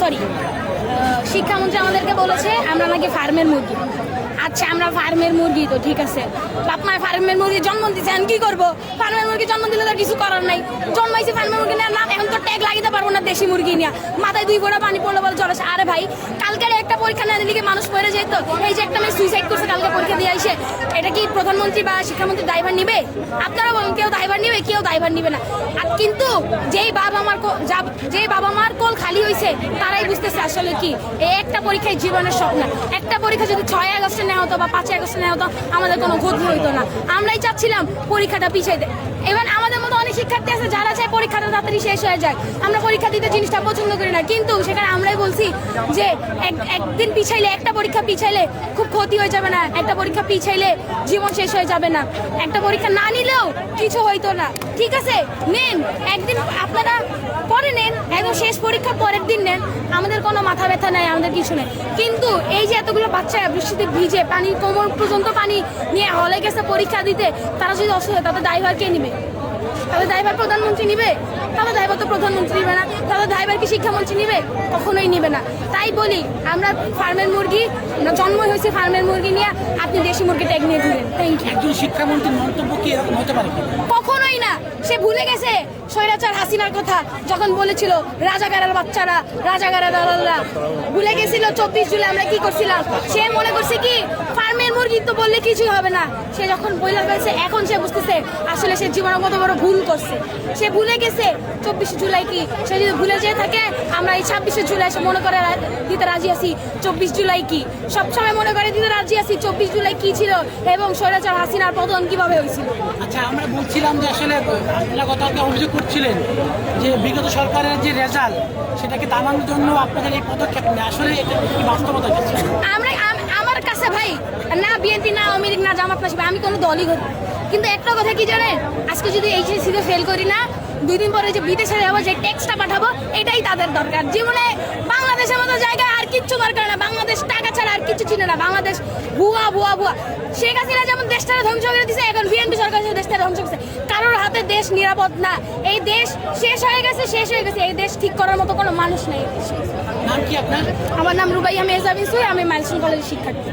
Sorry শিক্ষামন্ত্রী আমাদেরকে বলেছে আমরা নাকি ফার্মের মুরগি। আচ্ছা আমরা ফার্মের মুরগি তো ঠিক আছে, বাপ মায়ের ফার্মের মুরগি জন্ম দিচ্ছেন কি করবো? ফার্মের মুরগি জন্ম দিলে তো কিছু করার নাই। জন্মাইছি ফার্মের মুরগি নিয়ে, না এখন তো ট্যাগ লাগিতে পারবো না দেশি মুরগি নিয়ে। মাথায় 2 ফোঁটা পানি পড়লো বলে জ্বর আসে। আরে ভাই কালকের একটা পরীক্ষা না দিলে মানুষ পড়ে যেত। এই যে একটা মেয়ে সুইসাইড করছে কালকে পরীক্ষা দিয়ে আসে, এটা কি প্রধানমন্ত্রী বা শিক্ষামন্ত্রী দায়ভার নিবে? আপনারা বলুন কেউ দায়ভার নিবে? কেউ দায়ভার নিবে না। আর কিন্তু যেই বাবা মার কোল খালি হয়েছে তারাই বুঝতেছে আসলে কি এই একটা পরীক্ষায় জীবনের স্বপ্ন। একটা পরীক্ষা যদি 6 আগস্টে নেওয়া হতো বা 5 আগস্টে নেওয়া হতো আমাদের কোনো ক্ষতি হইতো না। আমরাই চাচ্ছিলাম পরীক্ষাটা পিছিয়ে দেয়। এবার আমাদের মতো অনেক শিক্ষার্থী আছে যারা চায় পরীক্ষাটা তাড়াতাড়ি শেষ হয়ে যায়। আমরা পরীক্ষা দিতে জিনিসটা পছন্দ করি না, কিন্তু সেখানে আমরাই বলছি যে একদিন পিছাইলে, একটা পরীক্ষা পিছাইলে খুব ক্ষতি হয়ে যাবে না, একটা পরীক্ষা পিছাইলে জীবন শেষ হয়ে যাবে না, একটা পরীক্ষা না নিলেও কিছু হইতো না। ঠিক আছে নেন, একদিন আপনারা পরে নেন, একদম শেষ পরীক্ষা পরের দিন নেন, আমাদের কোনো মাথা ব্যথা নাই, আমাদের কিছু নেই। কিন্তু এই যে এতগুলো বাচ্চা বৃষ্টিতে ভিজে পানি কোমর পর্যন্ত পানি নিয়ে হলে গেছে পরীক্ষা দিতে, তারা যদি অসুস্থ তাদের দায়ভার কে নিবে? তাদের দায়ভার প্রধানমন্ত্রী নিবে? তাদের দায়ভার তো প্রধানমন্ত্রী নিবে না। তাদের দায়ভার কি শিক্ষামন্ত্রী নিবে? কখনোই নিবে না। তাই বলি আমরা ফার্মের মুরগি, আমরা জন্ম হয়েছি ফার্মের মুরগি নিয়ে, আপনি দেশি মুরগি ট্যাগ নিয়ে ঘুরেন। একজন শিক্ষামন্ত্রীর মন্তব্য কি এরকম হতে পারে? কখনোই না। সে ভুলে গেছে স্বৈরাচার হাসিনার কথা, যখন বলেছিল রাজাকারের বাচ্চারা, রাজাকারের দালালরা। ভুলে গেছিল 24 জুলাই আমরা কি করছিলাম। সে মনে করছে কি ফার্মের মুরগি তো বললে কিছুই হবে না। সে যখন বইলা ফেলছে এখন সে বুঝতেছে আসলে সে জীবনে কত বড় ভুল করছে। সে ভুলে গেছে 24 জুলাই কি। সে যদি ভুলে যেয়ে থাকে আমরা এই 26 জুলাই সে মনে করে দিতে রাজি আছি 24 জুলাই কি। সবসময় মনে করে দিতে রাজি আছি 24 জুলাই কি ছিল এবং স্বৈরাচার হাসিনার পতন কিভাবে হয়েছিল। আচ্ছা আমরা বলছিলাম যে আসলে আপনারা গতকালকে অভিযোগ করছিলেন যে বিগত সরকারের যে রেজাল্ট সেটাকে দামানোর জন্য আপনাদের এই পদক্ষেপ নেই, আসলে এটা কি বাস্তবতা? আমার কাছে ভাই না বিএনপি না আওয়ামী লীগ না জামাত না, আমি কোনো দলই করি, কিন্তু একটা কথা কি জানেন, আজকে যদি এইচএসসিতে ফেল করি না, 2 দিন পরে যে বিদেশে যাবো, যে ট্যাক্সটা পাঠাবো, এটাই তাদের দরকার। জীবনে বাংলাদেশের মতো জায়গায় আর কিচ্ছু দরকার না। বাংলাদেশ টাকা ছাড়া আর কিছু চিনে না। বাংলাদেশ ভুয়া ভুয়া ভুয়া। শেখ হাসিনা যেমন দেশটাকে ধ্বংস করে দিচ্ছে, এখন বিএনপি সরকার দেশটা ধ্বংস করছে। কারোর হাতে দেশ নিরাপদ না। এই দেশ শেষ হয়ে গেছে, শেষ হয়ে গেছে। এই দেশ ঠিক করার মতো কোনো মানুষ নেই। নাম কি আপনার? আমার নাম রুবাইয়া মেহজাবিন সুই, আমি মাইলস্টোন কলেজের শিক্ষার্থী।